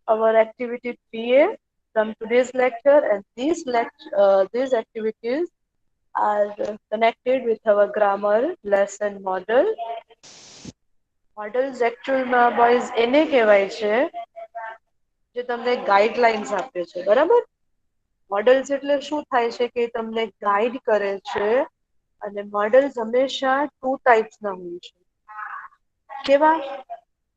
our activity 3A from today's lecture, and these activities are connected with our grammar lesson model. Models actualમાં boys એને કહેવાય છે જે તમને guidelines આપે છે, બરાબર? મોડલ્સ એટલે શું થાય છે કે તમને ગાઈડ કરે છે, અને મોડલ્સ હંમેશા ટુ ટાઈપ્સના હોય છે. કેવા?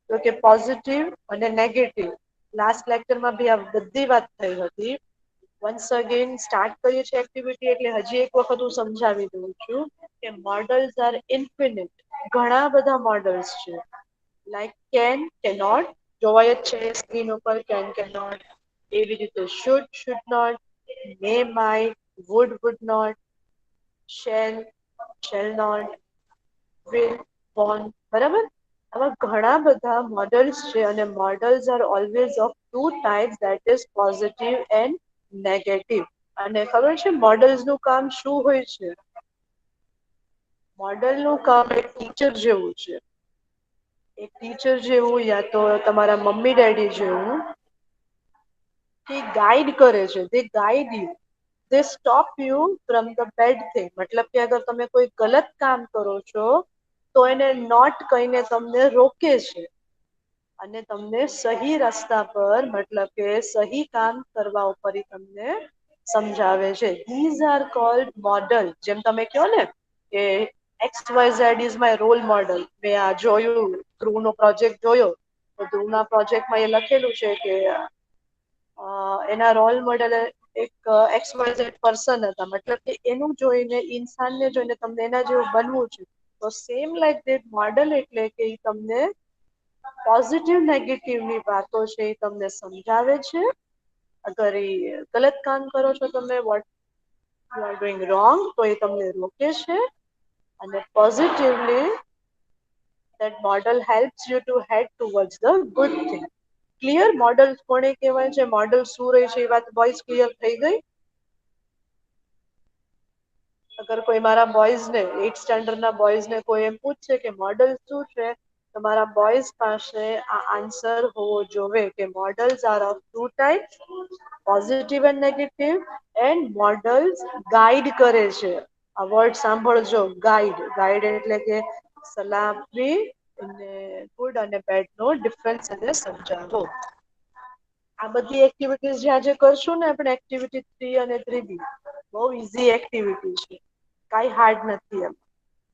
તો કે પોઝિટિવ અને નેગેટિવ. લાસ્ટ લેક્ચરમાં બી આ બધી વાત થઈ હતી. વન્સ અગેન સ્ટાર્ટ કરીએ છીએ એક્ટિવિટી, એટલે હજી એક વખત હું સમજાવી દઉં છું કે મોડલ્સ આર ઇન્ફિનિટ. ઘણા બધા મોડલ્સ છે, લાઈક કેન, કેનોટ જોવાય જ છે સ્ક્રીન ઉપર, કેન, કેનોટ. એવી રીતે should, should not, may, might, would not, shall, shall not, will, won't, બરાબર? આવા ઘણા બધા મોડલ્સ છે, અને models are always of two types, that is positive and negative. અને ખબર છે મોડલ્સ નું કામ શું હોય છે? મોડલ નું કામ એક ટીચર જેવું છે. એક ટીચર જેવું, યા તો તમારા મમ્મી ડેડી જેવું. તે ગાઈડ કરે છે, તે guide you, they stop you from the bad thing. મતલબ કે અગર તમે કોઈ ગલત કામ કરો છો તો એને નોટ કહીને તમને રોકે છે, અને તમને સહી રસ્તા પર, મતલબ કે સહી કામ કરવા ઉપર તમને સમજાવે છે. These are called model. જેમ તમે કહો ને કે XYZ is my role model. મેં આ જોયું, ધ્રુવનો પ્રોજેક્ટ જોયો, તો ધ્રુવના પ્રોજેક્ટમાં એ લખેલું છે કે એના રોલ મોડલ એક XYZ પર્સન હતા. મતલબ કે એનું જોઈને, ઇન્સાનને જોઈને તમને એના જેવું બનવું છે. તો સેમ લાઈક ધેટ મોડલ એટલે કે તમને પોઝિટિવ નેગેટિવ ની વાતો છે એ તમને સમજાવે છે. અગર એ ગલત કામ કરો છો તમે, what you are doing wrong, તો એ તમને રોકે છે. અને positively that model helps you to head towards the good thing. Clear? Model કોને કહેવાય છે, મોડલ શું રહે છે, એ વાત બોયઝ ક્લિયર થઈ ગઈ? અગર કોઈ મારા બોયઝને, 8th સ્ટેન્ડર્ડના બોયઝને કોઈ એમ પૂછશે કે મોડલ શું છે, તમારા બોયઝ પાસે આ આન્સર હોવો જોઈએ કે models are of two types, positive and negative, and models guide કરે છે. આ વર્ડ સાંભળજો, ગાઈડ. ગાઈડ એટલે કે સલાહ આપવી, અને ગુડ અને બેડ નો ડિફરન્સ એને સમજાવો. આ બધી એક્ટિવિટીઝ જે આજે કરશું ને આપણે, એક્ટિવિટી 3 અને 3B, બહુ ઇઝી એક્ટિવિટી છે, કાંઈ હાર્ડ નથી એમ.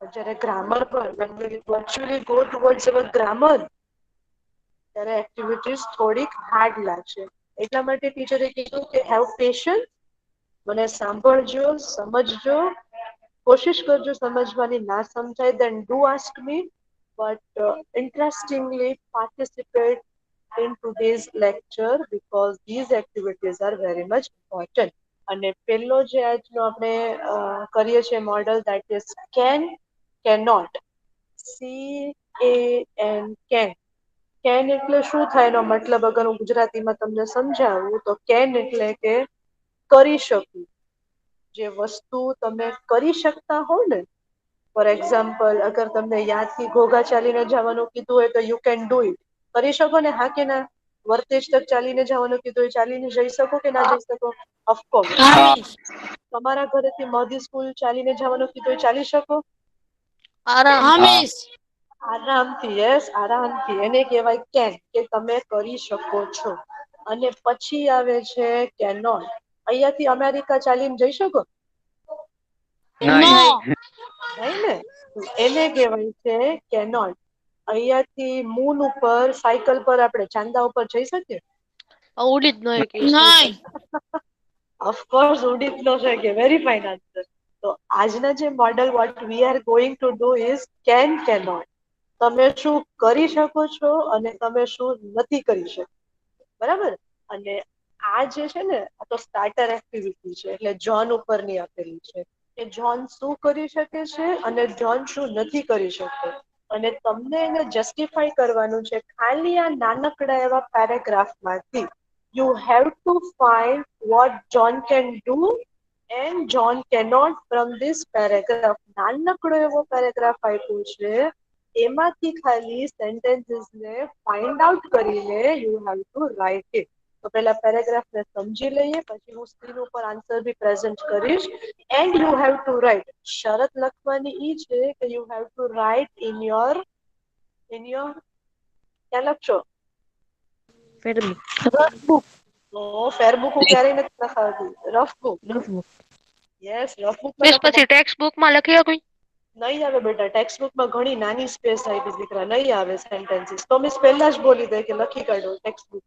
જ્યારે ગ્રામર પર, when we virtually go towards our grammar, ત્યારે એક્ટિવિટીઝ થોડીક હાર્ડ લાગશે. એટલા માટે ટીચરે કીધું કે હેવ પેશન્સ, મને સાંભળજો, સમજજો, કોશિશ કરજો સમજવાની. ના સમજાય then do ask me, but interestingly participate in today's lecture because these activities are very much important. અને પહેલો જે આજનો આપણે કરીએ છીએ model, that is can, cannot. CAN, can. Can એટલે શું થાય એનો મતલબ અગર હું ગુજરાતીમાં તમને સમજાવું તો કેન એટલે કે કરી શકું. જે વસ્તુ તમે કરી શકતા હો ને, ફોર એક્ઝામ્પલ અગર તમને યાદથી ઘોઘા ચાલીને જવાનું કીધું હોય તો યુ કેન ડુ ઇટ. કરી શકો ને? હા કે ના? વર્તેજ તક ચાલીને જવાનું કીધું હોય, ચાલીને જઈ શકો કે ના જઈ શકો? ઓફકોર્સ. તમારા ઘરેથી મોદી સ્કૂલ ચાલીને જવાનું કીધું હોય, ચાલી શકો? આરામથી. યસ, આરામથી. એને કહેવાય કેન, કે તમે કરી શકો છો. અને પછી આવે છે કેનોટ. અહીંયાથી અમેરિકા ચાલીને જઈ શકો? નહીં ને? એને કહેવાય છે કેનોટ. અહીંયાથી મૂન ઉપર સાયકલ પર આપણે ચાંદા ઉપર જઈ શકીએ? ઉડી જ નહીં. ઓફકોર્સ ઉડી જ ન શકે. Very fine answer. તો આજના જે model what we are going to do is can, cannot. તમે શું કરી શકો છો અને તમે શું નથી કરી શકતા, બરાબર? અને આ જે છે ને, આ તો સ્ટાર્ટર એક્ટિવિટી છે, એટલે જોન ઉપરની આપેલી છે કે જોન શું કરી શકે છે અને જોન શું નથી કરી શકતો. અને તમને એને જસ્ટિફાઈ કરવાનું છે ખાલી આ નાનકડા એવા પેરેગ્રાફમાંથી. You have to find what John can do and John cannot from this paragraph. નાનકડો એવો પેરેગ્રાફ આપ્યો છે, એમાંથી ખાલી સેન્ટેન્સીસને ફાઇન્ડ આઉટ કરીને you have to write it. તો પેલા પેરેગ્રાફને સમજી લઈએ, પછી હું સ્ક્રીન ઉપર આન્સર બી પ્રેઝન્ટ કરીશ. And you have to write. શરત લખવાની ઈ છે કે you have to write in your ક્યાં લખશો? Fair book. Rough book. Fair book હું ક્યારેય નથી લખાવતી. Rough book. યસ, રફ બુકમાં મિસ લખો. પછી ટેક્સ્ટ બુકમાં લખી કોઈ નહીં આવે બેટા, ટેક્સ્ટ બુકમાં ઘણી નાની સ્પેસ આપી દીકરા, નહીં આવે સેન્ટેન્સીસ. તો મિસ પહેલા જ બોલી દે કે લખી કાઢો ટેક્સ્ટ બુક.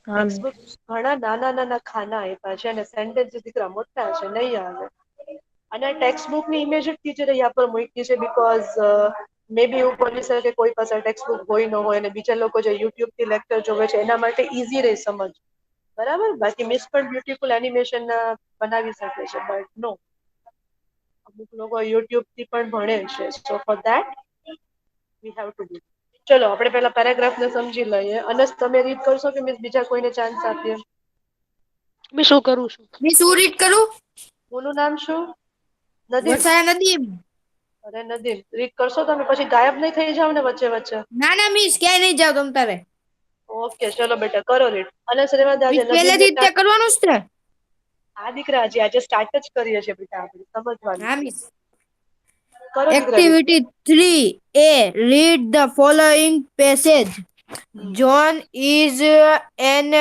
હા ટેક્સ્ટ બુક ઘણા નાના નાના ખાના આપ્યા છે અને સેન્ટેન્સ દીકરા મોટા છે, નહીં આવે. અને ટેક્સ્ટ બુકની ઇમેજ જ ટીચરે અહીંયા પર મૂકી છે બીકોઝ મે બી એવું બની શકે કોઈ પાસે ટેક્સ્ટ બુક હોય ન હોય અને બીજા લોકો જે યુટ્યુબ થી લેક્ચર જોવે છે એના માટે ઈઝી રહે સમજ. બરાબર, બાકી મિસ પણ બ્યુટીફુલ એનિમેશન બનાવી શકે છે, બટ નો, અમુક લોકો યુટ્યુબ થી પણ ભણે છે. So for that we have to do. ચલો આપણે પેલા પેરાગ્રાફ ને સમજી લઈએ. અને તમે રીડ કરશો કે મિસ બીજા કોઈને ચાન્સ આપીએ? મેં શું કરું છું? મેં શું રીડ કરું? ઓનું નામ શું? નદીમ. વસાયા નદીમ. અરે નદીમ, રીડ કરશો તમે? પછી ગાયબ નહીં થઈ જાવ ને વચ્ચે વચ્ચે. ના ના મિસ, ક્યાંય નહીં જાવ તમ તારે. ઓકે ચલો બેટા, કરો રીડ. અને શ્રીમદ આજે મિસ નદીમ ને પહેલેથી જ તે કરવાનું જ છે. હા દીકરા, હજી આજે સ્ટાર્ટ જ કરીએ છીએ બેટા, આપણે સમજવાનું. હા મિસ. કરો દીકરા read. Activity 3A. Read the following passage. John is an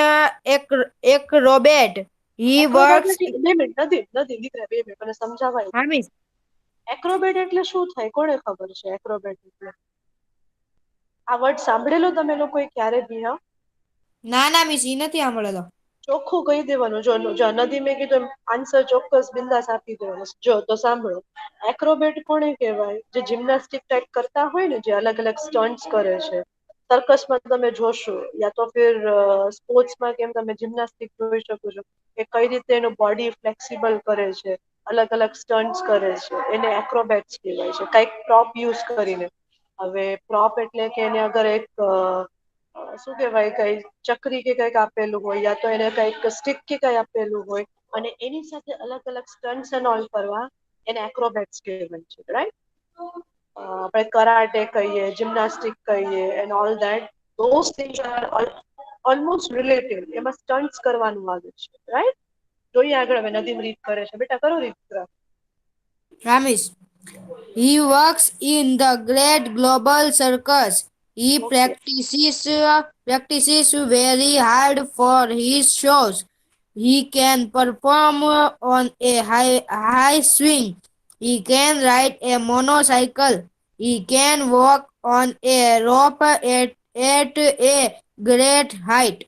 acrobat. He Acrobat works. એટલે 2 મિનિટ, નદીમ નદીમ દીકરા 2 મિનિટ મને સમજાવાય. હા મિસ. એક્રોબેટ એટલે શું થાય? કોને ખબર છે એક્રોબેટ એટલે? આ વર્ડ સાંભળેલો તમે લોકોએ ક્યારે બી? હા, ના ના મિસ, ઈ નથી સાંભળેલો. ચોખ્ખું કહી દેવાનું. જો નદી મેં કીધું આન્સર ચોક્કસ બિંદાસ આપી દેવાનો. જો તો સાંભળો, એક્રોબેટ કોને કહેવાય? જે જિમ્નાસ્ટિક ટાઈપ કરતા હોય ને, જે અલગ અલગ સ્ટન્ટ્સ કરે છે. સર્કસમાં તમે જોશો યા તો ફિર સ્પોર્ટ્સમાં કેમ તમે જિમ્નાસ્ટિક જોઈ શકો છો કે કઈ રીતે એનું બોડી ફ્લેક્સિબલ કરે છે, અલગ અલગ સ્ટન્ટ્સ કરે છે, એને એક્રોબેટ્સ કહેવાય છે, કઈક પ્રોપ યુઝ કરીને. હવે પ્રોપ એટલે કે એને અગર એક શું કેવાય, કઈ ચક્રી કે કઈક આપેલું હોય, યા તો એને કઈક સ્ટીક કે કઈ આપેલું હોય અને એની સાથે અલગ અલગ સ્ટન્ટ્સ એન્ડ ઓલ કરવા, એને એક્રોબેટ્સ કહેવાય છે. રાઈટ? આપણે કરાટે કહીએ, જિમ્નાસ્ટિક કહીએ and all that, those things are almost related. એમાં સ્ટન્ટ્સ કરવાનું આવે છે. રાઈટ? જોઈએ આગળ હવે નદીમ રીડ કરે છે. બેટા કરો રીડ. હા miss. He works in the great global circus. He okay. practices very hard for his shows. He can perform on a high swing. He can ride a motorcycle. He can walk on a rope at a great height.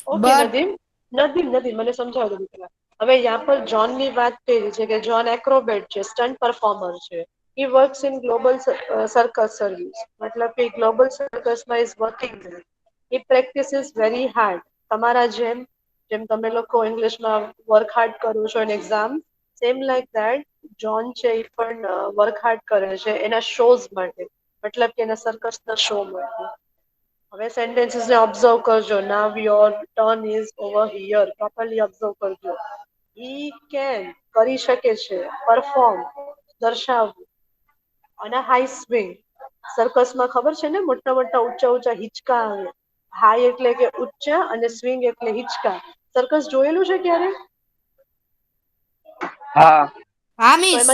Okay But Nadeem, Nadeem મને સમજાવો દીકરા. હવે યાં પર John ની વાત કરી છે કે જોન એક્રોબેટ છે, સ્ટન્ટ પરફોર્મર છે. He works in global circus service. મતલબ કે ગ્લોબલ સર્કસમાં is working there. He practices very hard. તમારા જેમ જેમ તમે લોકો ઇંગ્લિશમાં વર્ક હાર્ડ કરો છો in exam, same like that John છે એ પણ વર્ક હાર્ડ કરે છે એના શોઝ માટે, મતલબ કે એના સર્કસના શો માટે. હવે સેન્ટેન્સીસ ને ઓબ્ઝર્વ કરજો. Now your turn is over here. Properly observe કરજો. હી કેન કરી શકે છે, પરફોર્મ દર્શાવવું, અને હાઈ સ્વિંગ. સર્કસમાં ખબર છે ને, મોટા મોટા ઊંચા ઊંચા હિંચકા આવે. હાઈ એટલે કે ઊંચા અને સ્વિંગ એટલે હિંચકા. સર્કસ જોયેલું છે ક્યારે? હા. હા તો મિસ.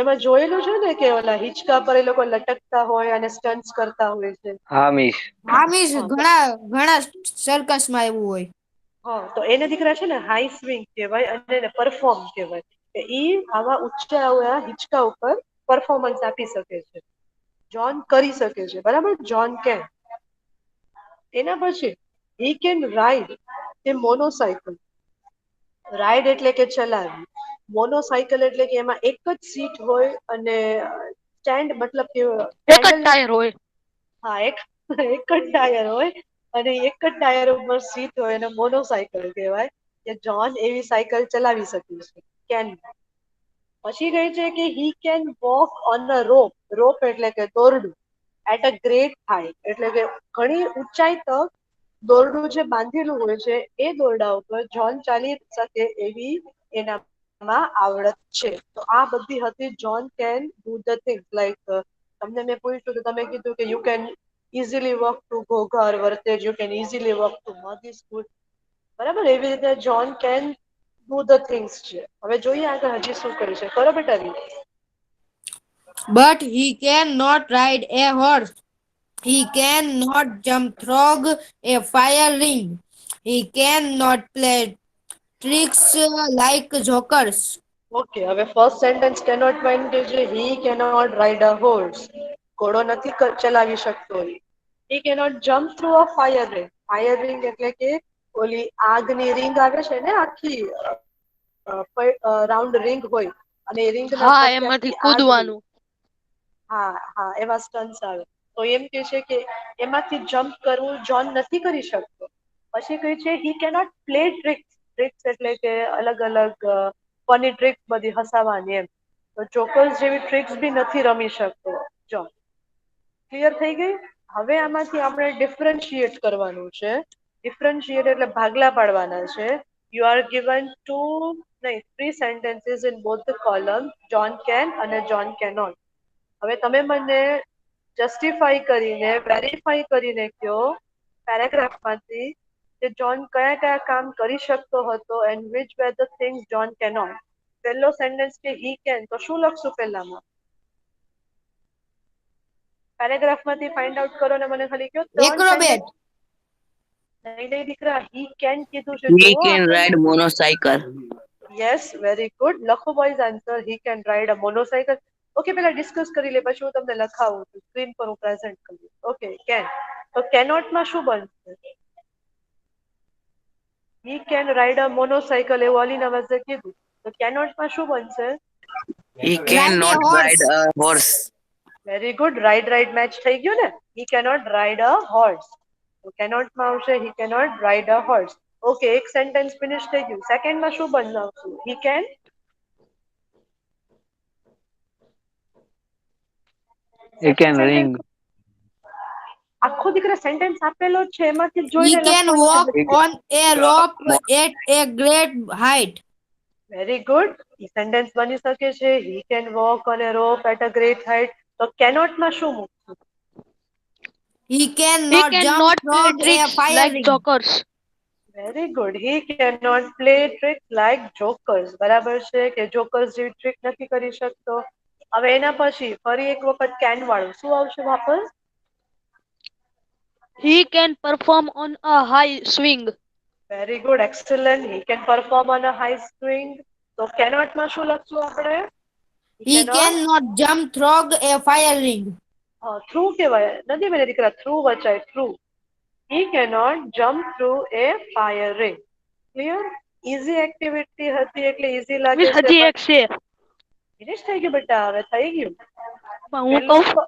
એમાં જોયેલું છે ને કે ઓલા હિંચકા પર એ લોકો લટકતા હોય અને સ્ટન્ટ્સ કરતા હોય છે. હા મિસ. હા મિસ, હા ઘણા ઘણા સર્કસમાં એવું હોય. હા, તો એને દીકરા છે ને હાઈ સ્વિંગ કહેવાય અને એને પરફોર્મ કહેવાય. ઈ આવા ઊંચા આવા હિંચકા ઉપર પરફોર્મન્સ આપી શકે છે. જોન કરી શકે છે. બરાબર? John can. એના પછી he can ride a monocycle. Ride એટલે કે ચલાવી. મોનોસાયકલ એટલે કે એમાં એક જ સીટ હોય અને સ્ટેન્ડ, મતલબ કે એક જ હેન્ડલ. ટાયર હોય. હા, એક જ ટાયર હોય અને એક જ ટાયર ઉપર સીટ હોય અને મોનોસાયકલ કહેવાય. કે જોન એવી સાયકલ ચલાવી શકે છે. કેન. પછી કહે છે કે he can walk on a rope. Rope એટલે કે દોરડું. એટ અ ગ્રેટ હાઈટ એટલે કે ઘણી ઊંચાઈ તક દોરડું જે બાંધેલું હોય છે એ દોરડા ઉપર જોન ચાલી શકે એવી એનામાં આવડત છે. તો આ બધી હતી John can do the things like તમને મેં પૂછ્યું તો તમે કીધું કે you can easily walk to Ghoghar Vartej, you can easily walk to Madhi school. બરાબર, એવી રીતે John can do the things છે. હવે જોઈએ આગળ હજી શું કર્યું છે. કરો બેટા read. But he cannot ride a horse. He cannot jump through a fire ring. He cannot play tricks like jokers. Okay, હવે ફર્સ્ટ સેન્ટેન્સ કેનોટ માં કે છે હી કેનોટ રાઇડ અ હોર્સ. ઘોડો નથી ચલાવી શકતો. હી cannot jump through a fire ring. Fire ring એટલે કે ઓલી આગની રિંગ આવે છે ને આખી રાઉન્ડ રિંગ હોય અને એ રિંગ ના હા ફરતે એમાંથી આખી આગ હોય. કૂદવાનું. હા હા, એવા સ્ટન્ટ્સ આવે. તો એમ કે છે કે એમાંથી જમ્પ કરવું જોન નથી કરી શકતો. પછી કહે છે હી કેનોટ પ્લે ટ્રિક્સ. ટ્રિક્સ એટલે કે અલગ અલગ ફની ટ્રિક્સ બધી હસાવાની એમ. તો ચોકર્સ જેવી ટ્રિક્સ બી નથી રમી શકતો જોન. ક્લિયર થઈ ગઈ. હવે આમાંથી આપણે ડિફરન્શિએટ કરવાનું છે. ડિફરન્શિએટ એટલે ભાગલા પાડવાના છે. યુ આર ગિવન ટુ નહીં, 3 sentences in both the column, John can અને John cannot. હવે તમે મને જસ્ટિફાઈ કરીને વેરીફાઈ કરીને કહો પેરેગ્રાફમાંથી કે જોન કયા કયા કામ કરી શકતો હતો and which were the things John cannot. પહેલો સેન્ટેન્સ કે હી કેન, તો શું લખશું પહેલામાં? પેરેગ્રાફમાંથી ફાઇન્ડ આઉટ કરો ને મને ખાલી કહો 3 Acrobat. સેન્ટેન્સ. નહીં નહીં દીકરા, હી કેન કીધું છે He જો can આપણને. ride motorcycle. Yes, very good. લખો boys answer. He can ride a monocycle. Okay, પેલા ડિસ્કસ કરી લે પછી હું તમને લખાવું છું. સ્ક્રીન પર હું પ્રેઝન્ટ કરું. Okay, can. તો કેનોટમાં શું બનશે? હી કેન રાઇડ અ મોનોસાયકલ એવું અલી નવાઝે કીધું. તો કેનોટમાં શું બનશે? He Ride a cannot ride horse. a horse. Very good. Ride ride match થઈ ગયું ને. હી કેનોટ રાઇડ અ હોર્સ. તો કેનોટમાં આવશે હી cannot ride a horse. Okay, એક સેન્ટેન્સ ફિનિશ થઈ ગયું. સેકન્ડમાં શું બનાવશું? He can He can second sentence ring. આખો દીકરા સેન્ટેન્સ આપેલો જ છે એમાંથી જ He જોઈને can લખવાનું છે walk બેટા. on a rope at a great height. Very good. E sentence બની શકે છે હી can walk on a rope at a great height. તો કેનોટમાં શું મૂકશું? He He cannot can jump not play through a tricks fire like ring. jokers. Very good. He can not play tricks like jokers. બરાબર છે કે jokers જેવી trick નથી કરી શકતો. હવે એના પછી ફરી એક વખત કેન વાળું શું આવશે વાપસ? He can perform on a high swing. Very good, excellent. He can perform on a high swing. તો કેનોટમાં શું લખશું આપણે? He He cannot cannot jump through a fire ring. Through કહેવાય નથી મેં દીકરા, થ્રુ વચાય through. He cannot jump through a fire ring. Clear? Easy activity હતી એટલે easy લાગે મિસ છે હજી પણ એક છે. ફિનિશ થઈ ગયું બેટા. હવે થઈ ગયું. પણ હું પેલું કહું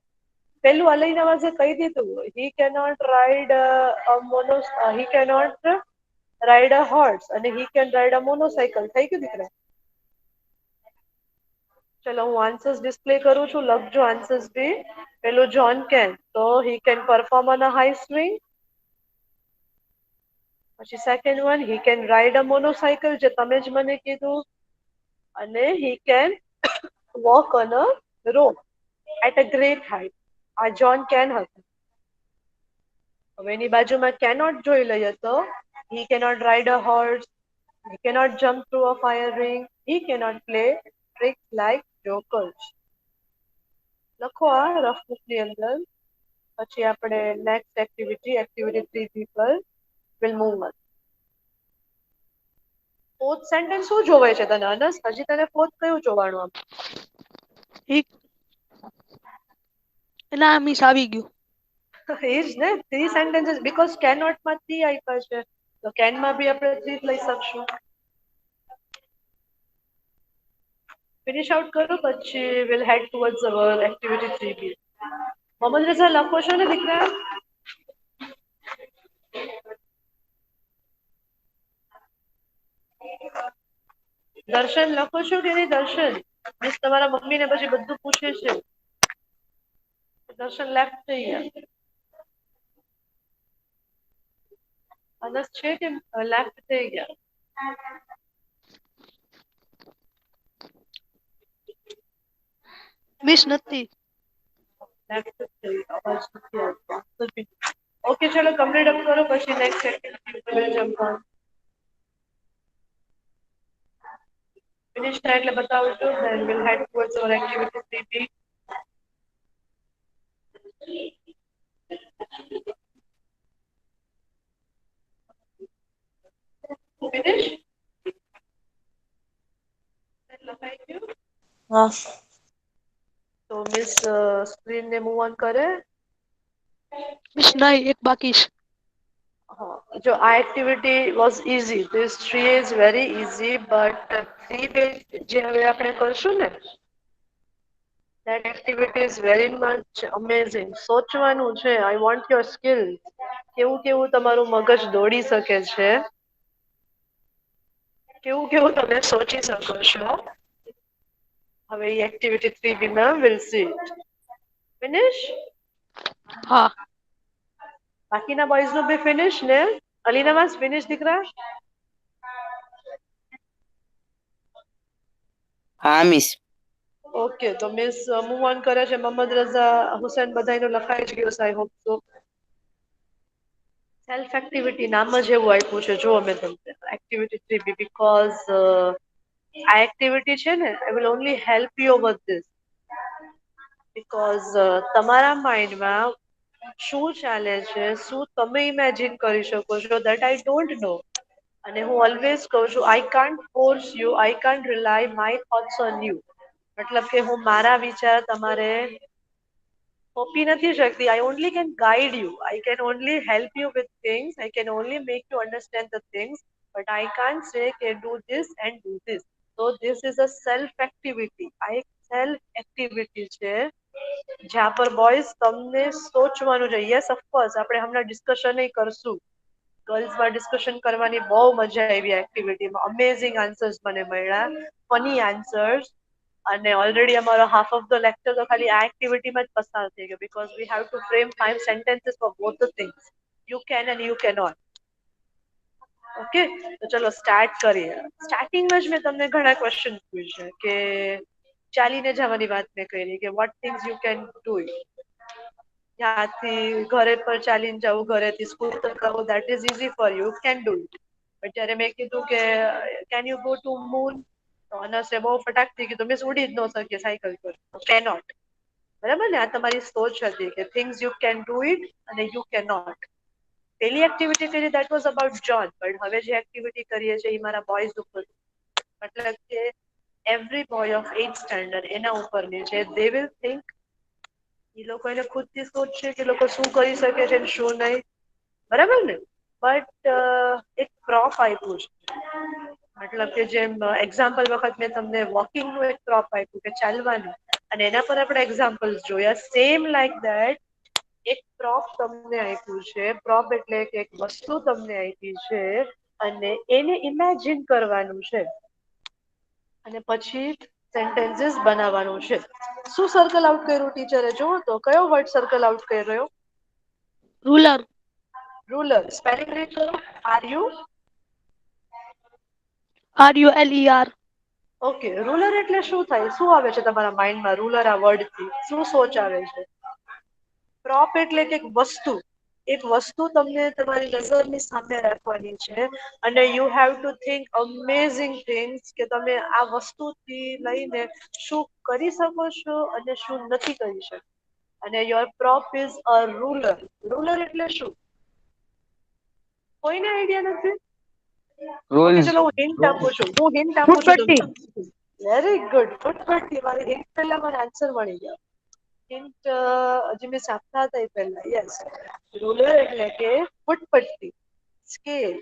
પેલું અલઈ નવાઝે કહી દીધું. He cannot ride a mono he cannot ride a horse અને he can ride a motorcycle. થઈ ગયું દીકરા. ચલો હું આન્સર્સ ડિસ્પ્લે કરું છું. લખજો આન્સર્સ બી. પેલું જોન કેન, તો he can perform on a high swing. પછી second one he can ride a monocycle જે તમે જ મને કીધું. અને he can walk on a rope at a great height. આ જોન કેન હતું. હવે એની બાજુમાં કેનોટ જોઈ લઈએ તો he cannot ride a horse, he cannot jump through a fire ring, he cannot play tricks like jokers. લખો આ રફ બુકની અંદર. પછી આપણે નેક્સ્ટ એક્ટિવિટી એક્ટિવિટી 3 પર will move on. Fourth sentence શું જોવાય છે તને અનસ? હજી તને ફોર્થ કયું જોવાનું આમ? ના મિસ આવી ગયું. એ જ ને, 3 સેન્ટેન્સીસ બીકોઝ કેનોટ માં 3 આપ્યા છે. તો કેન માં બી આપણે 3 લઈ શકશું. ફિનિશ આઉટ કરો પછી will head towards our activity 3B. Mohammad Raza લખો છો ને દીકરા? દર્શન લખો છો કે નહીં દર્શન? મિસ તમારા મમ્મીને પછી બધું પૂછે છે. દર્શન લેફ્ટ થઈ ગયા. અનસ છે કે લેફ્ટ થઈ ગયા? મિસ નથી. ઓકે, ચલો કમ્પ્લીટ અપ કરો, પછી next activity jump on. Finish થાય એટલે બતાવજો, then we'll head towards our activity 3B. Finish લખાઈ ગયું? હા. તો મિસ સ્ક્રીન ને મૂવ ઓન કરે. મિસ નહીં, એક બાકી છે. જો આ activity was easy, this 3 is very easy, but 3 જે હવે આપણે કરશું ને, that activity is very much amazing. સોચવાનું છે, I want your skills. કેવું કેવું તમારું મગજ દોડી શકે છે, કેવું કેવું તમે સોચી શકો છો. હવે એ એક્ટિવિટી 3B માં we'll see it. Finish? હા. બાકીના બોયઝ નું બી ફિનિશ ને? અલીનવાઝ ફિનિશ દીકરા? હા મિસ. ઓકે, તો મિસ મૂવ ઓન કરે છે. મોહમ્મદ રઝા, હુસૈન બધાયનું લખાઈ જ ગયું, I hope so. Self activity નામ જ એવું આપ્યું છે, જો અમે તમને એક્ટિવિટી 3B, બીકોઝ આ એક્ટિવિટી છે ને, I will only help you over this, because તમારા માઇન્ડમાં શું ચાલે છે, શું તમે ઇમેજિન કરી શકો છો, દેટ આઈ ડોન્ટ નો. અને હું ઓલવેઝ કહું છું, I can't force you, I can't rely my thoughts on you. મતલબ કે હું મારા વિચાર તમારે કોપી નથી શકતી. I only can guide you, I can only help you with things, I can only make you understand the things, but I can't say કે do this and do this. તો this is a self activity. આ એક self activity છે, જ્યાં પર boys તમને સોચવાનું છે. Yes, of course આપણે હમણાં ડિસ્કશન કરશું. ગર્લ્સમાં ડિસ્કશન કરવાની બહુ મજા આવી એક્ટિવિટીમાં. અમેઝિંગ આન્સર્સ મને મળ્યા, ફની આન્સર્સ. અને ઓલરેડી અમારો હાફ ઓફ ધ લેક્ચર તો ખાલી આ એક્ટિવિટીમાં જ પસાર થઈ ગયો, because we have two frame 5 sentences for both the things. You can and you cannot. Okay, તો ચલો સ્ટાર્ટ કરીએ. સ્ટાર્ટિંગમાં જ મેં તમને ઘણા ક્વેશ્ચન પૂછ્યા કે ચાલીને જવાની વાત મેં કરી કે what things you can do. ત્યાંથી ઘરે પર ચાલીને જવું, ઘરેથી સ્કૂલ તક આવું, that is easy for you, can do it. But જ્યારે મેં કીધું કે can you go to moon, તો અનસે બહુ ફટાકથી કીધું, મિસ ઉડી જ ન શકીએ સાયકલ પર, કેનોટ. બરાબર ને? આ તમારી સોચ હતી કે things you can do it અને યુ કેન નોટ. પેલી એક્ટિવિટી કરી that was about John, but હવે જે એક્ટિવિટી કરીએ છીએ એ મારા બોયઝ ઉપર, મતલબ કે every boy of 8th standard એના ઉપરની છે. દે વિલ થિંક, એ લોકો એને ખુદથી સોચશે કે લોકો શું કરી શકે છે શું નહીં. બરાબર ને? બટ એક પ્રોપ આપ્યું છે, મતલબ કે જેમ એક્ઝામ્પલ વખત મેં તમને વોકિંગનું એક પ્રોપ આપ્યું કે ચાલવાનું, અને એના પર આપણે એક્ઝામ્પલ્સ જોયા. સેમ લાઈક દેટ એક પ્રોપ તમને આપ્યું છે. પ્રોપ એટલે કે એક વસ્તુ તમને આપી છે અને એને ઇમેજિન કરવાનું છે અને પછી સેન્ટેન્સીસ બનાવવાનું છે. શું સર્કલ આઉટ કર્યું ટીચરે? જુઓ તો કયો વર્ડ સર્કલ આઉટ કર્યો? રૂલર. રૂલર. સ્પેલિંગ રીડ કરો. RULER. ઓકે, રૂલર એટલે શું થાય? શું આવે છે તમારા માઇન્ડમાં રૂલર આ વર્ડ થી? શું સોચ આવે છે? પ્રોપ એટલે કે વસ્તુ. એક વસ્તુ તમને તમારી નજરની સામે રાખવાની છે અને you have two think amazing things કે તમે આ વસ્તુથી લઈને શું કરી શકો છો અને શું નથી કરી શકતા. અને your prop is a ruler. Ruler એટલે શું? કોઈને આઈડિયા નથી? Okay, rules. ચલો હું હિન્ટ આપું છું. ફૂટપટ્ટી. તમને. Very good. ફૂટપટ્ટી. મારી હિન્ટ પહેલા મને આન્સર મળી ગયો. હિન્ટ હજી મેં આપતા હતા એ પહેલા. યસ, રૂલર એટલે કે ફૂટપટ્ટી, સ્કેલ,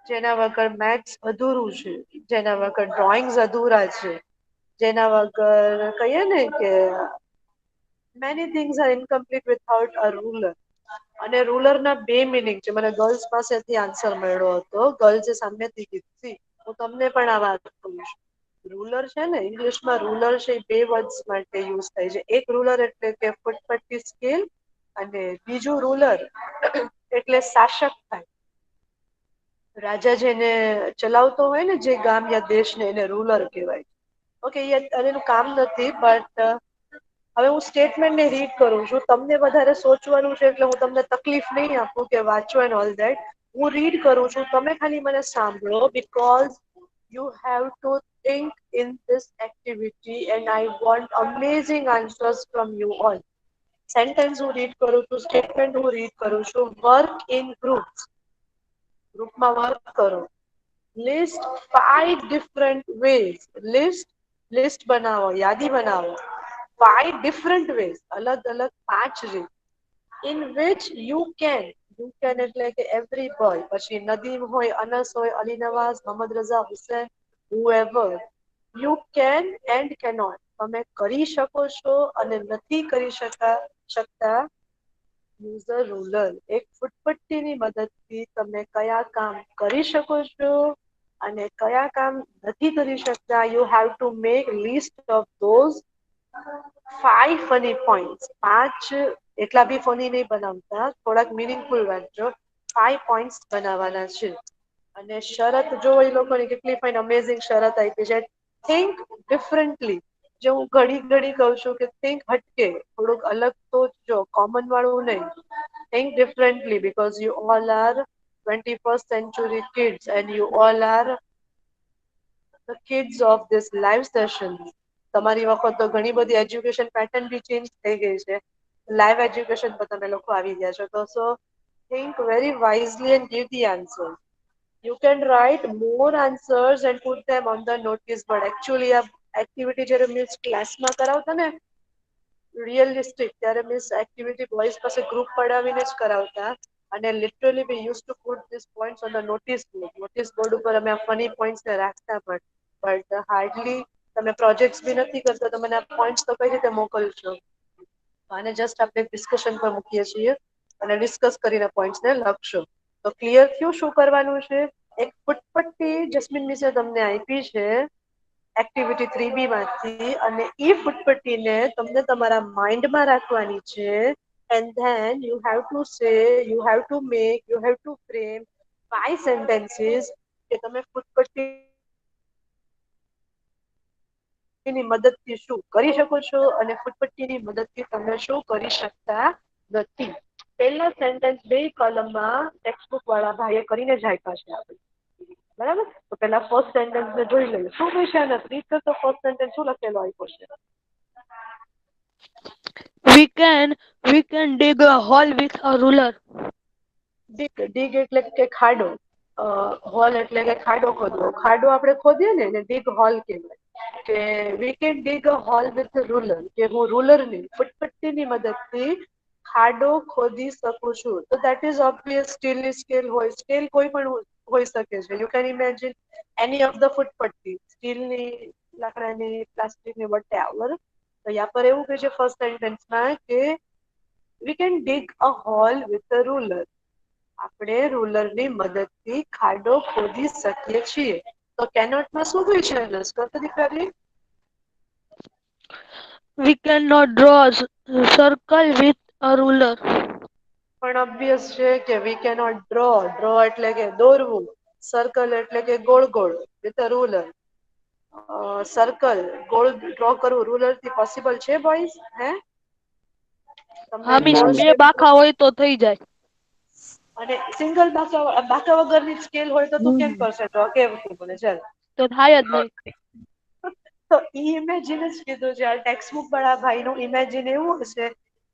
જેના વગર મેથ્સ અધૂરું છે, જેના વગર ડ્રોઈંગ્સ અધૂરા છે, જેના વગર કહીએ ને કે many things are incomplete without a ruler. અને રૂલરના બે મિનિંગ છે. મને ગર્લ્સ પાસેથી આન્સર મળ્યો હતો. ગર્લ્સે સામેથી કીધી. હું તમને પણ આ વાત કહું છું. રૂલર છે ને, ઇંગ્લિશમાં રૂલર છે એ બે વર્ડ્સ માટે યુઝ થાય છે. એક રૂલર એટલે કે ફૂટપટ્ટી, સ્કેલ, અને બીજું રૂલર એટલે શાસક થાય. રાજા જેને ચલાવતો હોય ને, જે ગામ યા દેશને, એને રૂલર કહેવાય. ઓકે, એનું કામ નથી, બટ હવે હું સ્ટેટમેન્ટને રીડ કરું છું, તમને વધારે સોચવાનું છે એટલે હું તમને તકલીફ નહીં આપું કે વાંચો એન્ડ ઓલ ધેટ. હું રીડ કરું છું, તમે ખાલી મને સાંભળો, because you have to think in this activity and I want amazing answers from you all. Sentence હું રીડ કરું છું, સ્ટેટમેન્ટ હું રીડ કરું છું. વર્ક ઇન ગ્રુપ્સ, ગ્રુપમાં વર્ક કરો. લિસ્ટ 5 ડિફરન્ટ વેઝ, લિસ્ટ બનાવો, યાદી બનાવો. 5 ડિફરન્ટ વેઝ, અલગ અલગ 5 રીત. ઇન વિચ યુ કેન એટલે કે એવરી બોય, પછી નદીમ હોય, અનસ હોય, Ali Nawaz, Mohammad Raza, Hussain, whoever, you can and cannot, તમે કરી શકો છો અને નથી કરી શકતા. યુઝ અ રૂલર, એક ફૂટપટ્ટીની મદદથી તમે કયા કામ કરી શકો છો અને કયા કામ નથી કરી શકતા. You have to make list of those 5 funny points. 5 એટલા બી ફની નહીં બનાવતા, થોડાક મિનિંગફુલ વાંચજો. 5 પોઈન્ટ્સ બનાવવાના છે. અને શરત જો એ લોકોની કેટલી ફાઇન અમેઝિંગ શરત આપી છે. થિંક ડિફરન્ટલી, જે હું ઘડી ઘડી કહું છું કે થિંક હટકે, થોડુંક અલગ સોચજો, કોમન વાળું નહીં. Think differently because you all are 21st century kids and you all are the kids of this live session. તમારી વખત તો ઘણી બધી એજ્યુકેશન પેટર્ન બી ચેન્જ થઈ ગઈ છે. લાઈવ એજ્યુકેશન પર તમે લોકો આવી ગયા છો, તો સો think very wisely and give the answer. You can write more answers and put them on the notice board. Actually આ એક્ટિવિટી જ્યારે મિસ ક્લાસમાં કરાવતા ને રિયલિસ્ટિક, ત્યારે મિસ એક્ટિવિટી બોયઝ પાસે ગ્રુપ પડાવીને જ કરાવતા અને literally V use to put this points on the notice board. Notice board ઉપર અમે આ ફની પોઈન્ટ્સને રાખતા પણ, બટ હાર્ડલી તમે પ્રોજેક્ટ્સ બી નથી કરતા તો મને આ પોઈન્ટ્સ તો કઈ રીતે મોકલશો? આને જસ્ટ આપણે ડિસ્કશન પર મૂકીએ છીએ અને ડિસ્કસ કરીને પોઈન્ટ્સને લખશો. તો ક્લિયર થયું શું કરવાનું છે? એક ફૂટપટ્ટી જસ્મીન મિસે તમને આપી છે એક્ટિવિટી 3B માંથી, અને એ ફૂટપટ્ટીને તમને તમારા માઇન્ડમાં રાખવાની છે. And then you have to say, you have to make, you have to frame 5 sentences કે તમે ફૂટપટ્ટીની મદદથી શું કરી શકો છો અને ફૂટપટ્ટીની મદદથી તમે શું કરી શકતા નથી. પહેલા સેન્ટેન્સ 2 કોલમમાં ટેક્સ્ટબુક વાળા ભાઈએ કરીને જ આપ્યા છે આપણે, બરાબર? તો પહેલા ફર્સ્ટ સેન્ટેન્સ ને જોઈ લઈએ શું કહે છે. અને રીડ કરતો ફર્સ્ટ સેન્ટેન્સ શું લખેલો આપ્યો છે? We can dig a hole with a ruler. Dig એટલે કે ખાડો, હોલ એટલે કે ખાડો ખોદવો. ખાડો આપણે ખોદીએ ને એને ડીગ હોલ કહેવાય. કે we can dig a hole with ruler, કે હું રૂલરની ફૂટપટ્ટીની મદદથી ખાડો ખોદી શકું છું. તો દેટ ઇઝ ઓબ્વિયસ સ્ટીલની સ્કેલ હોય, સ્કેલ કોઈ પણ હોઈ શકે છે. You can imagine any of the ફૂટપટ્ટી, સ્ટીલની, લાકડાની, પ્લાસ્ટિકની, વોટએવર. તો યા પર એવું કહે છે ફર્સ્ટ સેન્ટેન્સમાં કે we can dig a hole with a ruler, આપણે રૂલરની મદદથી ખાડો ખોદી શકીએ છીએ. તો કેનોટમાં શું હોય છે? દીકરી We cannot draw a circle with a ruler. પણ ઓબ્વિયસ છે કે વી કેનોટ ડ્રો, ડ્રો એટલે કે દોરવું, સર્કલ એટલે કે ગોળ ગોળ, વિથ અ રૂલર. સર્કલ ગોળ ડ્રો કરવું રૂલર થી પોસિબલ છે બોયઝ? હે તમને હા મિસ, ગોળ બે shape બાખા હોય તો થઈ જાય. અને સિંગલ બાકા વગરની સ્કેલ હોય તો તું કેમ કરશે? ડ્રો કેવું મને ચાલ તો થાય જ નહીં. તો ઇમેજિન જ કીધું છે. આ ટેક્સ્ટબુક વાળા ભાઈનું ઇમેજિન એવું હશે,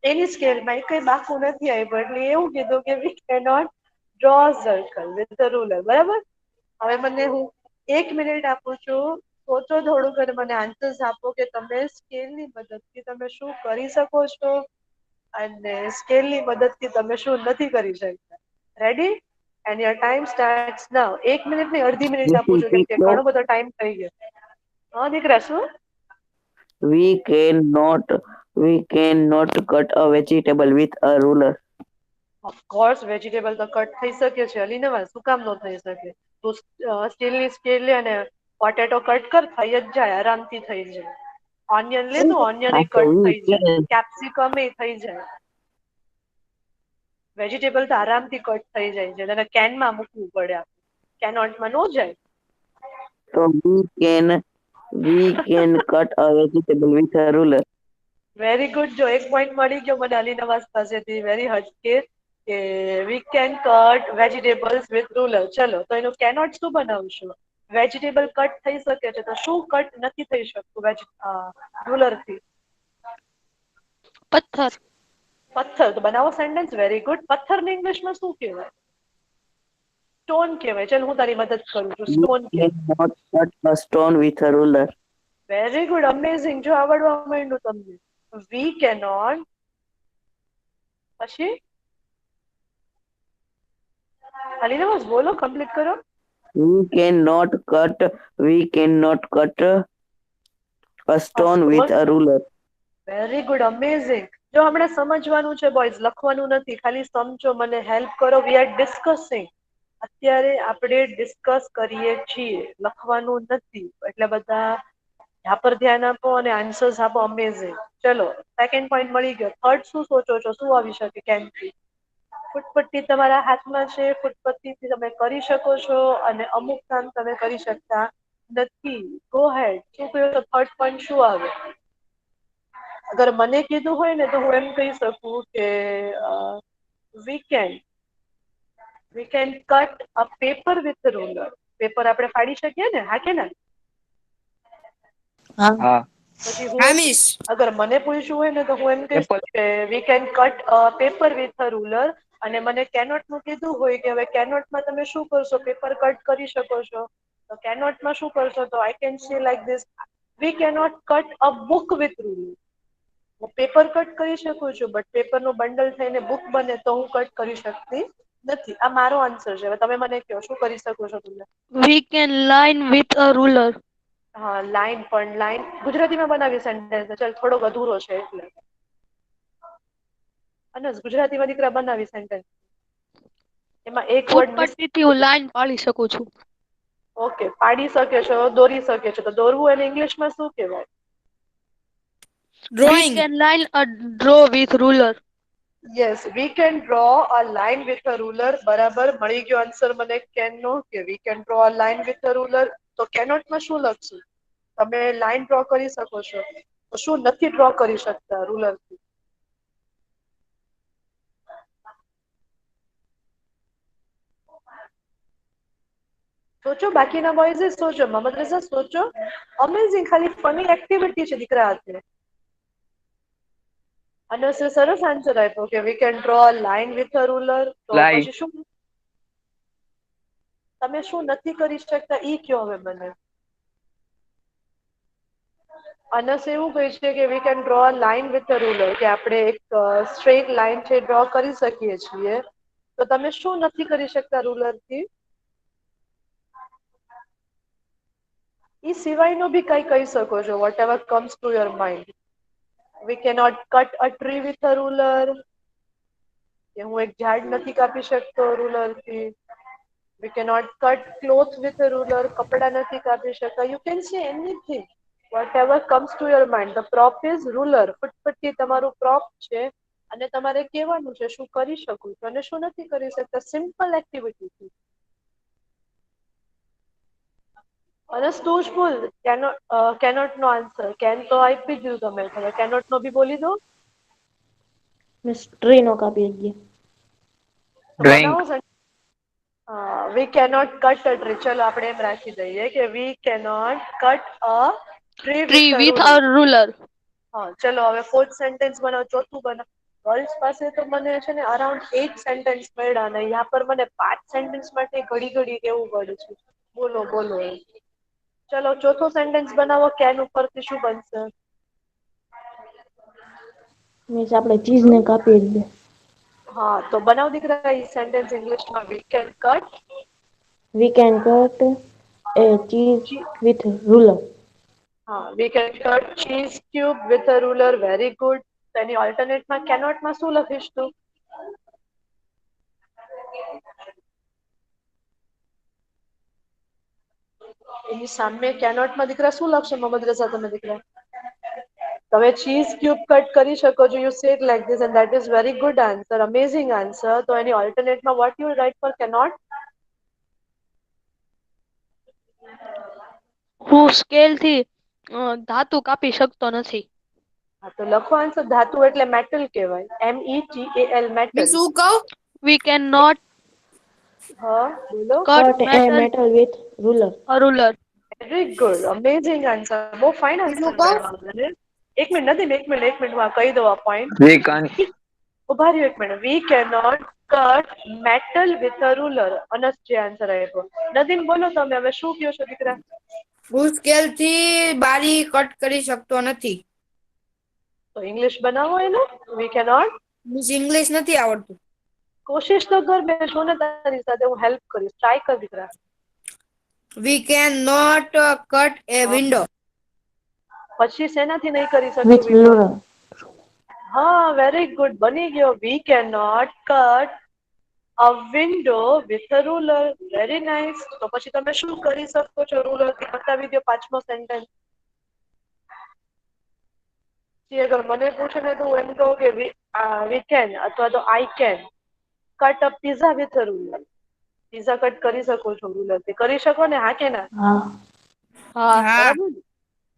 એની સ્કેલમાં કઈ બાકું નથી આવ્યું એટલે એવું કીધું કે we cannot draw circle with a ruler. બરાબર? હવે મને હું 1 મિનિટ આપું છું, સોચો થોડુંક અને મને આન્સર્સ આપો કે તમે સ્કેલની મદદથી તમે શું કરી શકો છો અને સ્કેલની મદદથી તમે શું નથી કરી શકતા. Ready? And your time starts now. 1 minute ની અડધી મિનિટ આપું છું કેમ કે ઘણો બધો ટાઈમ થઈ ગયો. હા દીકરા, શું? We cannot cut a vegetable with a ruler. Of course vegetable તો કટ થઈ શકે છે અલીનવા, શું કામ ન થઈ શકે? તું સ્ટીલની સ્કેલ લે અને પોટેટો કટ કર, થઈ જ જાય, આરામથી થઈ જાય. ઓનિયન લે તો onion Ah, so cut we થઈ જાય, can. કેપ્સિકમ થઈ જાય. વેજીટેબલ તો આરામથી કટ થઈ જાય છે, તેને કેનમાં મૂકવું પડે, કેનોટમાં ન જાય. So we can cut a vegetable with a ruler. Very good. જો એક પોઈન્ટ મળી ગયો મને અલી નવાઝ પાસેથી, વેરી હટકે, કે we can cut vegetables with ruler. ચલો, તો એનું કેનોટ શું બનાવશું? વેજીટેબલ કટ થઈ શકે છે, તો શું કટ નથી થઈ શકતું રૂલર થી? પથ્થર. પથ્થર. તો બનાવો સેન્ટેન્સ. Very good. પથ્થરને ઇંગ્લિશમાં શું કહેવાય? સ્ટોન કહેવાય. ચલ હું તારી મદદ કરું છું. We સ્ટોન કહેવાય. cannot cut a stone with a ruler. Very good, amazing. જો આવડવા માંડ્યું તમને. વી કેનોટ. પછી અલીનવાઝ બોલો, કમ્પ્લીટ કરો. We cannot cut a stone with a ruler. Very good, amazing. જો હમણાં સમજવાનું છે બોયઝ, લખવાનું નથી, ખાલી સમજો, મને હેલ્પ કરો. We are discussing. અત્યારે આપણે ડિસ્કસ કરીએ છીએ, લખવાનું નથી. એટલે બધા ત્યાં પર ધ્યાન આપો અને આન્સર્સ આપો. અમેઝિંગ. ચલો, સેકન્ડ પોઈન્ટ મળી ગયો. થર્ડ શું સોચો છો? શું આવી શકે કેનથી? ફૂટપટ્ટી તમારા હાથમાં છે, ફૂટપટ્ટીથી તમે કરી શકો છો, અને અમુક કામ તમે કરી શકતા નથી. ગો હેડ. શું કહ્યું? તો થર્ડ પોઈન્ટ શું આવે? અગર મને કીધું હોય ને, તો હું એમ કહી શકું કે we can cut a paper with ruler. Paper આપણે ફાડી શકીએ ને, હા કે ના? હા. પછી હું હામિશ. અગર મને પૂછ્યું હોય ને, તો હું એમ કહીશ કે we can cut a paper with a ruler. અને મને કેનોટ નું કીધું હોય કે હવે કેનોટમાં તમે શું કરશો? પેપર કટ કરી શકો છો. તો કેનોટમાં શું કરશો? તો I can say like this: V cannot cut a book with ruler. હું પેપર કટ કરી શકું છું, બટ પેપરનું બંડલ થઈને બુક બને તો હું કટ કરી શકતી નથી. આ મારો આન્સર છે. હવે તમે મને કહો, શું કરી શકો છો તમે? We can line with a ruler. હા, લાઈન. પણ લાઈન ગુજરાતીમાં બનાવી સેન્ટેન્સ. ચાલ, થોડોક અધૂરો છે એટલે. અને ગુજરાતીમાં દીકરા બનાવી સેન્ટેન્સ. એમાં એક વર્ડ મિસ. ફૂટપટ્ટીથી હું લાઈન પાડી શકું છું. ઓકે, પાડી શકે છો, દોરી શકે છો. તો દોરવું એને ઇંગ્લિશમાં શું કહેવાય? We drawing. can line a draw with ruler. Yes, we can draw a line with a ruler. બરાબર, મળી ગયો આન્સર મને કેન નો, કે we can draw a line with a ruler. તો કેનોટમાં શું લખશું? તમે લાઈન ડ્રો કરી શકો છો, તો શું નથી ડ્રો કરી શકતા રૂલર થી? સોચો, બાકીના બોયઝે સોચો. મોહમ્મદ રઝા સોચો. અમેઝિંગ. ખાલી ફની એક્ટિવિટી છે દીકરા હાથે. અને સરસ આન્સર આપ્યો કે we can draw a line with a ruler. તો પછી શું તમે શું નથી કરી શકતા ઈ કયો હવે મને. અનસ એવું કહે છે કે we can draw a line with a ruler, કે આપણે એક સ્ટ્રેટ લાઈન છે ડ્રો કરી શકીએ છીએ. તો તમે શું નથી કરી શકતા રૂલર થી? એ સિવાયનો બી કઈ કહી શકો છો, whatever comes to your mind. We cannot cut a tree with a ruler, કે હું એક ઝાડ નથી કાપી શકતો રૂલર થી. We cannot cut cloth with a ruler, કપડા નથી કાપી શકતા. You can say anything, whatever comes to your mind. The prop is ruler. ફૂટપટ્ટી તમારું પ્રોપ છે, અને તમારે કહેવાનું છે શું કરી શકું છું અને શું નથી કરી શકતા. Simple activity. અને તું જ બોલ. Cannot no answer. કેન તો આપી દીધું તમે, હવે કેનોટ નો બી બોલી દો. મિસ ટ્રી નો કાપી ગયા. તો બનાવો. વી કેનોટ કટ અ ટ્રી. ચલો આપણે એમ રાખી દઈએ કે we cannot cut a tree with Tree a with ruler. a ruler. હા, ચલો હવે ફોર્થ સેન્ટેન્સ બનાવો, ચોથું બનાવો. ગર્લ્સ પાસે તો મને છે ને અરાઉન્ડ 8 સેન્ટેન્સ મળ્યા, ને યા પર મને 5 સેન્ટેન્સ માટે ઘડી ઘડી કેવું પડે છે. બોલો બોલો. ચલો ચોથો સેન્ટેન્સ બનાવો. કેન ઉપરથી શું બનશે? મિસ આપણે ચીઝ ને કાપી દે. હા, તો બનાવ દીકરા એ સેન્ટેન્સ ઇંગ્લિશમાં. વી can cut. We can cut a cheese with ruler. હા, વી can cut cheese cube with a ruler. Very good. તો એની ઓલ્ટરનેટમાં કેનોટમાં શું લખીશ તું? એની સામે કેનોટમાં દીકરા શું લખશો મોહમ્મદ રઝા તમે દીકરા? તમે ચીઝ ક્યુબ કટ કરી શકો છો. You said like this and that is very good answer. Amazing answer. તો એની ઓલ્ટરનેટમાં what you write for cannot? હું સ્કેલથી ધાતુ કાપી શકતો નથી. હા તો લખો આન્સર. ધાતુ એટલે મેટલ કહેવાય. METAL મેં મેટલ. શું કહું? We cannot હા બોલો. cut Cut a metal metal with ruler. a ruler. Very good, amazing answer. બહુ ફાઇન બીજું આન્સર કહું? મળ્યો. એક મિનિટ નથી, એક મિનિટ હું આ કહી દઉં આ પોઈન્ટ. We can't. ઉભા રહ્યો એક minute. We cannot cut metal with a ruler. Anas જે આન્સર આપ્યો. નદીમ બોલો તમે હવે શું કહો છો દીકરા? હું સ્કેલ થી બારી કટ કરી શકતો નથી. તો ઇંગ્લિશ બનાવો એનું. વી કેનોટ. મીન્સ ઇંગ્લિશ નથી આવડતું. કોશિશ તો કર, મેં જો ને તારી સાથે હું હેલ્પ કરીશ. ટ્રાય કર દીકરા. We can not cut a window. પછી શેનાથી નહીં કરી શકું With વિન્ડો? ruler. હા વેરી ગુડ, બની ગયો. We can not cut a window with a ruler. Very nice. તો પછી તમે શું કરી શકો છો રૂલર થી? બતાવી દો પાંચમો સેન્ટેન્સ. અગર મને પૂછે ને તો હું એમ કહું કે વી કેન અથવા તો I can cut a pizza with a ruler. Pizza cut કરી શકો છો રૂલર થી. કરી શકો ને? હા કે ના? Ah. હા. બરાબર ને?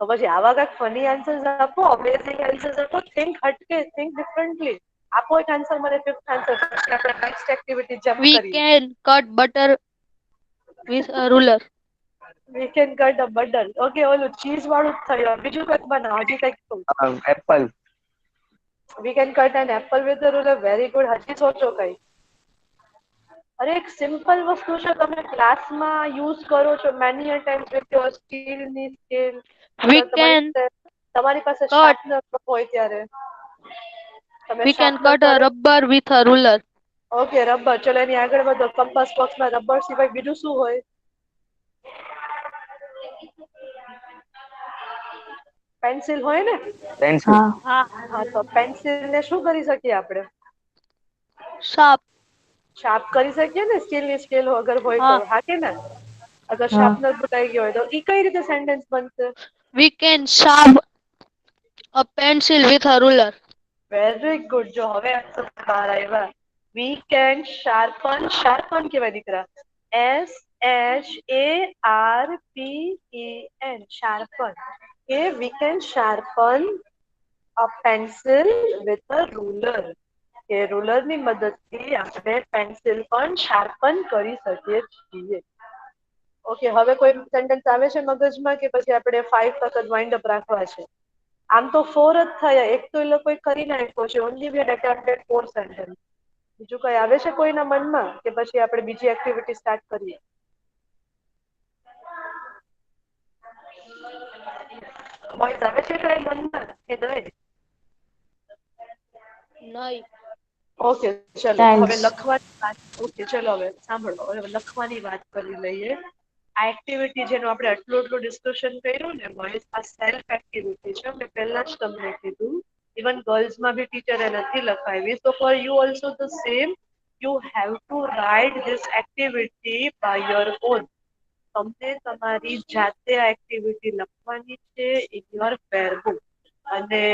તો પછી આવા કાંઈક ફની આન્સર્સ આપો, અમેઝિંગ આન્સર્સ આપો. થિંક હટકે, થિંક ડિફરન્ટલી. આપો એક આન્સર મને, ફિફ્થ આન્સર. આપણે નેક્સ્ટ એક્ટિવિટી જમ્પ We કરીએ. can cut butter with a ruler. We can cut a button. Okay, ઓલું ચીઝ વાળું જ થયું. બીજું કંઈક બનાવો, હજી કંઈક કહું. Apple. V can cut an apple with a ruler. Very good. હજી સોચો કઈ. અરે એક સિમ્પલ વસ્તુ છે, તમે ક્લાસમાં યુઝ કરો છો many a times with your સ્ટીલની સ્કેલ. We અગર can તમારી પાસે cut શાર્પનર હોય ત્યારે તમે we can sharpener cut a કરે. rubber with a ruler. Okay rubber. ચલો એની આગળ વધો. કંપાસ બોક્સમાં રબર સિવાય બીજું શું હોય? પેન્સિલ હોય ને? Pencil. Ah. હા. હા તો પેન્સિલ ને શું કરી શકીએ આપણે? Sharp. શાર્પ કરી શકીએ ને, સ્ટીલની સ્કેલ અગર હોય તો. હા. હા કે ના? અગર હા. શાર્પનર ભૂલાઈ ગયો હોય તો ઈ કઈ રીતે સેન્ટેન્સ બનશે? We can sharp a pencil with a ruler. Very good. જો હવે આન્સર બહાર આવ્યા. વી કેન શાર્પન. શાર્પન કેવાય દીકરા. SHARPEN. શાર્પન. કે we can sharpen a pencil with a ruler. કે રૂલર ની મદદથી આપણે પેન્સિલ પણ શાર્પન કરી શકીએ છીએ. ઓકે, હવે કોઈ સેન્ટેન્સ આવે છે મગજમાં કે પછી આપણે 5 તક વાઇન્ડ અપ રાખવા છે? આમ તો 4 જ થયા. એક તો એ લોકોએ કરી નાખ્યો છે. ઓનલી વી હેડ અટેમ્પ્ટેડ 4 સેન્ટેન્સ. બીજું કઈ આવે છે કોઈના મનમાં કે પછી આપણે બીજી એક્ટિવિટી સ્ટાર્ટ કરીએ? વોઇસ આવે છે કઈ મનમાં કે નહીં? નહીં. ઓકે ચલો હવે Tiles. લખવાની વાત. ઓકે ચલો હવે સાંભળો, હવે લખવાની વાત કરી લઈએ. આ એક્ટિવિટી જેનું આપણે આટલું ડિસ્કશન કર્યું ને બોયઝ, આ સેલ્ફ એક્ટિવિટી છે. મેં પહેલા જ તમને કીધું ઇવન ગર્લ્સમાં બી ટીચરે નથી લખાવી. So for you also the same. You have to write this activity by your own. તમને તમારી જાતે આ એક્ટિવિટી લખવાની છે ઇન યોર ફેર બુક. અને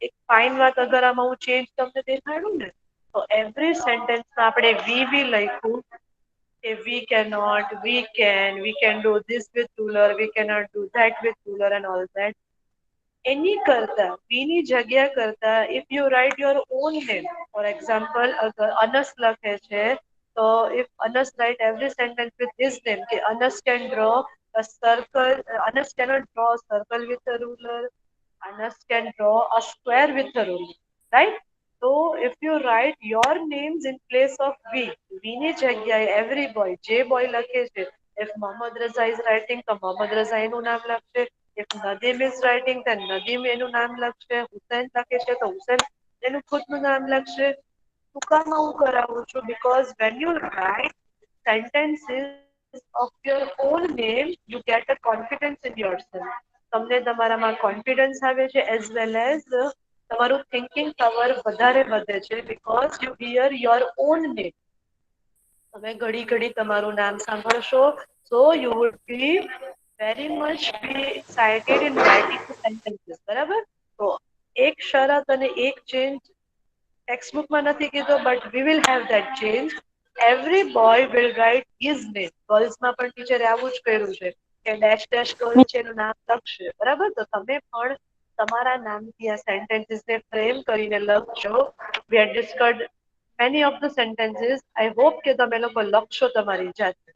એક ફાઇન વાત, અગર આમાં હું ચેન્જ તમને દેખાડું ને તો એવરી સેન્ટેન્સમાં આપણે વી લખ્યું કે we cannot, we can do this with ruler, we cannot do that with ruler and all that. Any કરતા વી ની જગ્યા કરતા if you write your own name, for example અગર અનસ લખે છે તો if Anas write every sentence with his name, કે Anas can draw a circle, Anas cannot draw a circle with a ruler, Anas can draw a square with a ruler, right? So if you write your names in place of we ની જગ્યાએ every boy, જે boy લખે છે, if Mohammad Raza is writing તો Mohammad Raza એનું નામ લખશે, if Nadim is writing then Nadim એનું નામ લખશે, હુસૈન લખે છે તો હુસૈન એનું ખુદનું નામ લખશે. શું કામ આવું કરાવું છું? Because when you write sentences of your own name, you get a confidence in yourself. તમને તમારામાં કોન્ફિડન્સ આવે છે, એઝ વેલ એઝ તમારું થિંકિંગ પાવર વધારે વધે છે, because you hear your own name. તમે ઘડી ઘડી તમારું નામ સાંભળશો, so you would be very much be excited in writing the sentences. બરાબર? તો એક શરત અને એક ચેન્જ ટેક્સ્ટ બુકમાં નથી કીધો, but we will have that change. Every boy will write his name. ગર્લ્સમાં પણ ટીચરે આવું જ કર્યું છે કે ડેશ ડેશ ગર્લ્સ છે એનું નામ લખશે. બરાબર? તો તમે પણ તમારા નામથી આ સેન્ટેન્સીસને ફ્રેમ કરીને લખજો. વી હેડ discussed many of the sentences. I hope કે તમે લોકો લખશો તમારી જાતે.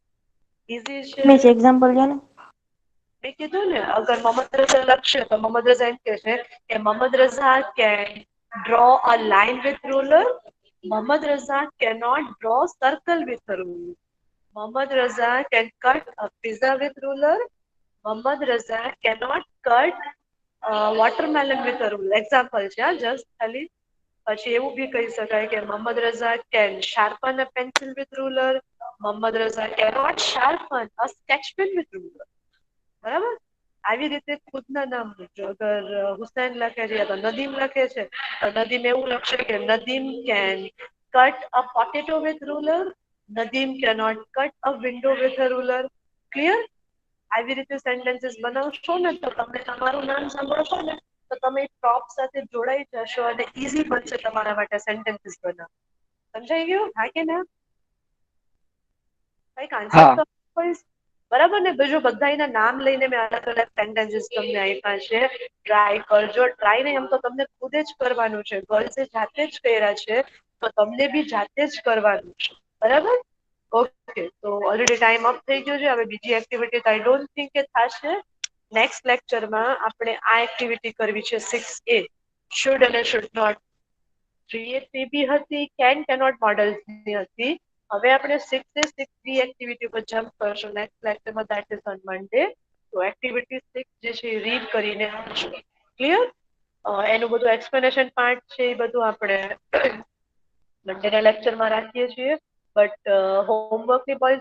ઇઝી છે. મિસ એક્ઝામ્પલ જો ને. મેં કીધું ને અગર મોહમ્મદ રઝા લખશે તો મોહમ્મદ રઝા એમ કહે છે કે Mohammad Raza can draw a line with ruler. Mohammad Raza cannot draw circle with a ruler. Mohammad Raza can cut a pizza with ruler. Mohammad Raza cannot cut watermelon with a ruler. Example છે જસ્ટ ખાલી. પછી એવું બી કહી શકાય કે Mohammad Raza can sharpen a pencil with ruler. Mohammad Raza cannot sharpen a sketch pen with ruler. બરાબર. આવી રીતે ખુદના નામ લખજો. અગર હુસૈન લખે છે તો નદીમ લખે છે તો નદીમ એવું લખશે કે Nadeem can cut a potato with ruler. Nadeem cannot cut a window with a ruler. Clear? આવી રીતે સેન્ટેન્સીસ બનાવશો ને તો તમને તમારું નામ સાંભળશો ને તો તમે ટોપ સાથે જોડાઈ જશો અને ઈઝી બનશે તમારા માટે સેન્ટેન્સીસ બનાવવા. સમજાઈ ગયું? હા કે ના? કઈક આન્સર તો બરાબર ને. બીજું બધાના નામ લઈને મેં અલગ અલગ સેન્ટેન્સીસ તમને આપ્યા છે. ટ્રાય કરજો. ટ્રાય નહીં, એમ તો તમને ખુદ જ કરવાનું છે. ગર્લ્સે જાતે જ કર્યા છે તો તમને બી જાતે જ કરવાનું છે. બરાબર. ઓકે, તો ઓલરેડી ટાઈમ અપ થઈ ગયો છે. હવે બીજી એક્ટિવિટી આઈ ડોન્ટ થિંક કે થશે. નેક્સ્ટ લેક્ચરમાં આપણે આ એક્ટિવિટી કરવી છે 6A, શુડ અને શુડ નોટ. 3A બી હતી, કેનોટ મોડલ્સની હતી. હવે આપણે 6A 6B એક્ટિવિટી પર જમ્પ કરશું નેક્સ્ટ લેક્ચરમાં, ધેટ ઇઝ ઓન મંડે. તો એક્ટિવિટી 6 જે છે એ રીડ કરીને આવજો. ક્લિયર? એનું બધું એક્સપ્લેનેશન પાર્ટ છે એ બધું આપણે મંડેના લેક્ચરમાં રાખીએ છીએ. But હોમવર્કની point